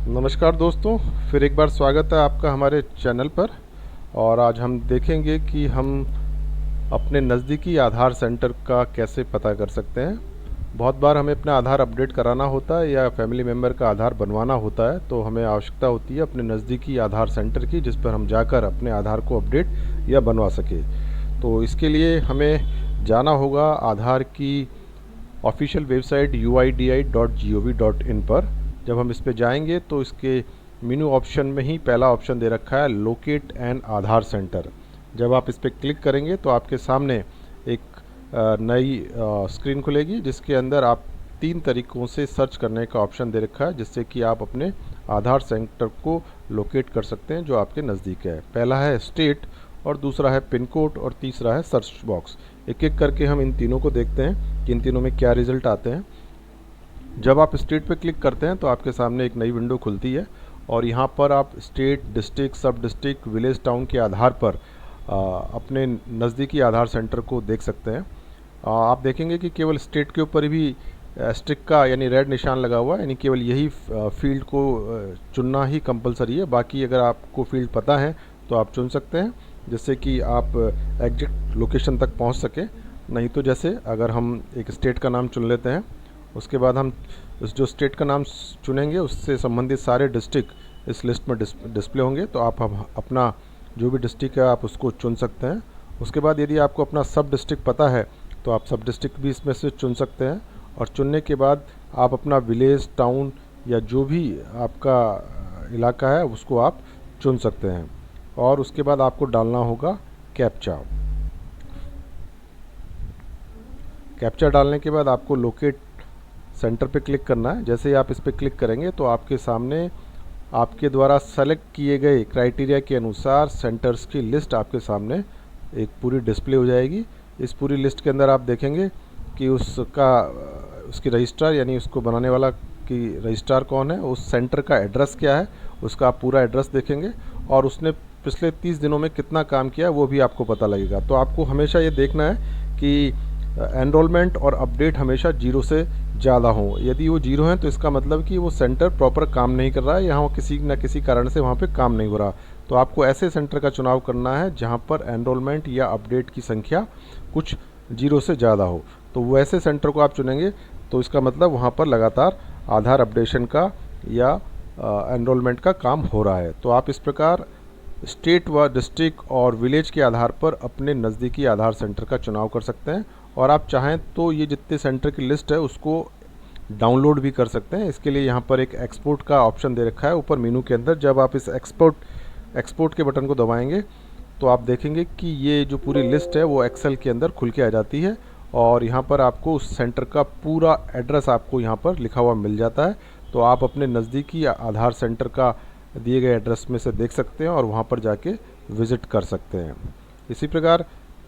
नमस्कार दोस्तों, फिर एक बार स्वागत है आपका हमारे चैनल पर। और आज हम देखेंगे कि हम अपने नज़दीकी आधार सेंटर का कैसे पता कर सकते हैं। बहुत बार हमें अपना आधार अपडेट कराना होता है या फैमिली मेम्बर का आधार बनवाना होता है, तो हमें आवश्यकता होती है अपने नज़दीकी आधार सेंटर की, जिस पर हम जाकर अपने आधार को अपडेट या बनवा सके। तो इसके लिए हमें जाना होगा आधार की ऑफिशियल वेबसाइट uidi.gov.in पर। जब हम इस पे जाएंगे तो इसके मेनू ऑप्शन में ही पहला ऑप्शन दे रखा है लोकेट एन आधार सेंटर। जब आप इस पर क्लिक करेंगे तो आपके सामने एक नई स्क्रीन खुलेगी, जिसके अंदर आप 3 तरीक़ों से सर्च करने का ऑप्शन दे रखा है, जिससे कि आप अपने आधार सेंटर को लोकेट कर सकते हैं जो आपके नज़दीक है। पहला है स्टेट, और दूसरा है पिन कोड, और तीसरा है सर्च बॉक्स। एक एक करके हम इन तीनों को देखते हैं कि इन तीनों में क्या रिज़ल्ट आते हैं। जब आप स्टेट पे क्लिक करते हैं तो आपके सामने एक नई विंडो खुलती है, और यहाँ पर आप स्टेट, डिस्ट्रिक्ट, सब डिस्ट्रिक्ट, विलेज, टाउन के आधार पर अपने नज़दीकी आधार सेंटर को देख सकते हैं। आप देखेंगे कि केवल स्टेट के ऊपर भी एस्ट्रिक का यानी रेड निशान लगा हुआ है, यानी केवल यही फील्ड को चुनना ही कंपलसरी है। बाकी अगर आपको फील्ड पता है तो आप चुन सकते हैं, जिससे कि आप एग्जैक्ट लोकेशन तक पहुंच सके। नहीं तो जैसे अगर हम एक स्टेट का नाम चुन लेते हैं, उसके बाद हम जो स्टेट का नाम चुनेंगे उससे संबंधित सारे डिस्ट्रिक्ट इस लिस्ट में डिस्प्ले होंगे। तो आप अपना जो भी डिस्ट्रिक्ट है आप उसको चुन सकते हैं। उसके बाद यदि आपको अपना सब डिस्ट्रिक्ट पता है तो आप सब डिस्ट्रिक्ट भी इसमें से चुन सकते हैं, और चुनने के बाद आप अपना विलेज, टाउन या जो भी आपका इलाका है उसको आप चुन सकते हैं। और उसके बाद आपको डालना होगा कैप्चा। कैप्चा डालने के बाद आपको लोकेट सेंटर पे क्लिक करना है। जैसे ही आप इस पर क्लिक करेंगे तो आपके सामने आपके द्वारा सेलेक्ट किए गए क्राइटेरिया के अनुसार सेंटर्स की लिस्ट आपके सामने एक पूरी डिस्प्ले हो जाएगी। इस पूरी लिस्ट के अंदर आप देखेंगे कि उसकी रजिस्ट्रार यानी उसको बनाने वाला कि रजिस्ट्रार कौन है, उस सेंटर का एड्रेस क्या है, उसका आप पूरा एड्रेस देखेंगे, और उसने पिछले 30 दिनों में कितना काम किया वो भी आपको पता लगेगा। तो आपको हमेशा ये देखना है कि एनरोलमेंट और अपडेट हमेशा 0 से ज़्यादा हो। यदि वो 0 है तो इसका मतलब कि वो सेंटर प्रॉपर काम नहीं कर रहा है, यहाँ किसी न किसी कारण से वहाँ पे काम नहीं हो रहा। तो आपको ऐसे सेंटर का चुनाव करना है जहाँ पर एनरोलमेंट या अपडेट की संख्या कुछ 0 से ज़्यादा हो। तो वैसे सेंटर को आप चुनेंगे तो इसका मतलब वहाँ पर लगातार आधार अपडेशन का या एनरोलमेंट का काम हो रहा है। तो आप इस प्रकार स्टेट व डिस्ट्रिक्ट और विलेज के आधार पर अपने नज़दीकी आधार सेंटर का चुनाव कर सकते हैं। और आप चाहें तो ये जितने सेंटर की लिस्ट है उसको डाउनलोड भी कर सकते हैं। इसके लिए यहाँ पर एक एक्सपोर्ट का ऑप्शन दे रखा है ऊपर मेनू के अंदर। जब आप इस एक्सपोर्ट के बटन को दबाएंगे तो आप देखेंगे कि ये जो पूरी लिस्ट है वो एक्सेल के अंदर खुल के आ जाती है, और यहाँ पर आपको उस सेंटर का पूरा एड्रेस आपको यहाँ पर लिखा हुआ मिल जाता है। तो आप अपने नज़दीकी आधार सेंटर का दिए गए एड्रेस में से देख सकते हैं और वहाँ पर जाके विज़िट कर सकते हैं। इसी प्रकार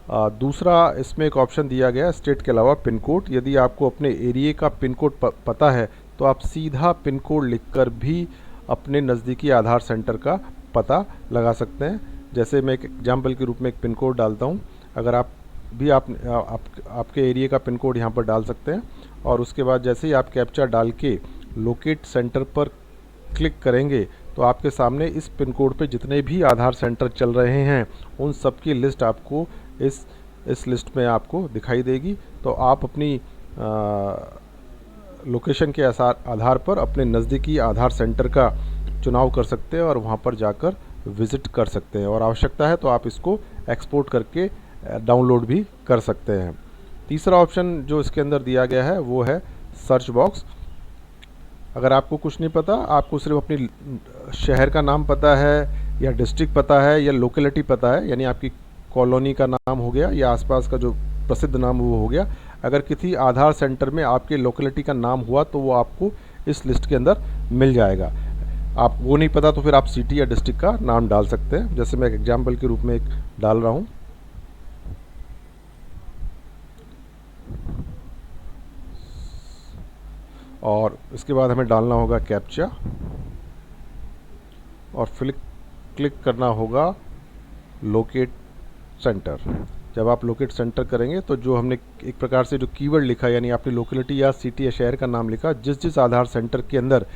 दूसरा इसमें एक ऑप्शन दिया गया है स्टेट के अलावा पिन कोड। यदि आपको अपने एरिया का पिन कोड पता है तो आप सीधा पिन कोड लिखकर भी अपने नज़दीकी आधार सेंटर का पता लगा सकते हैं। जैसे मैं एक एग्जाम्पल के रूप में एक पिन कोड डालता हूँ। अगर आप भी आपके एरिया का पिन कोड यहाँ पर डाल सकते हैं, और उसके बाद जैसे ही आप कैप्चा डाल के लोकेट सेंटर पर क्लिक करेंगे तो आपके सामने इस पिन कोड पे जितने भी आधार सेंटर चल रहे हैं उन सब की लिस्ट आपको इस लिस्ट में आपको दिखाई देगी। तो आप अपनी लोकेशन के आधार पर अपने नज़दीकी आधार सेंटर का चुनाव कर सकते हैं और वहाँ पर जाकर विज़िट कर सकते हैं, और आवश्यकता है तो आप इसको एक्सपोर्ट करके डाउनलोड भी कर सकते हैं। तीसरा ऑप्शन जो इसके अंदर दिया गया है वो है सर्च बॉक्स। अगर आपको कुछ नहीं पता, आपको सिर्फ अपनी शहर का नाम पता है या डिस्ट्रिक्ट पता है या लोकेलिटी पता है, यानी आपकी कॉलोनी का नाम हो गया या आसपास का जो प्रसिद्ध नाम वो हो गया, अगर किसी आधार सेंटर में आपके लोकेलिटी का नाम हुआ तो वो आपको इस लिस्ट के अंदर मिल जाएगा। आप वो नहीं पता तो फिर आप सिटी या डिस्ट्रिक्ट का नाम डाल सकते हैं। जैसे मैं एक एग्जाम्पल के रूप में एक डाल रहा हूँ। और इसके बाद हमें डालना होगा कैप्चा, और क्लिक करना होगा लोकेट सेंटर। जब आप लोकेट सेंटर करेंगे तो जो हमने एक प्रकार से जो कीवर्ड लिखा, यानी आपने लोकेलिटी या सिटी या शहर का नाम लिखा, जिस आधार सेंटर के अंदर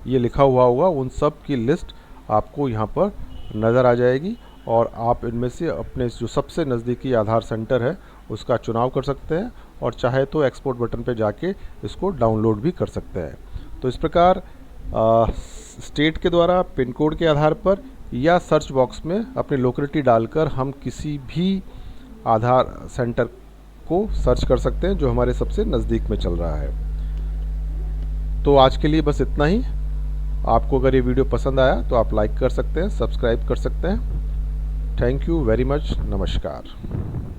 ये लिखा हुआ होगा, उन सब की लिस्ट आपको यहाँ पर नज़र आ जाएगी और आप इनमें से अपने जो सबसे नज़दीकी आधार सेंटर है उसका चुनाव कर सकते हैं और चाहे तो एक्सपोर्ट बटन पे जाके इसको डाउनलोड भी कर सकते हैं। तो इस प्रकार स्टेट के द्वारा पिन कोड के आधार पर या सर्च बॉक्स में अपनी लोकेलिटी डालकर हम किसी भी आधार सेंटर को सर्च कर सकते हैं जो हमारे सबसे नज़दीक में चल रहा है। तो आज के लिए बस इतना ही। आपको अगर ये वीडियो पसंद आया तो आप लाइक कर सकते हैं, सब्सक्राइब कर सकते हैं। Thank you very much. नमस्कार।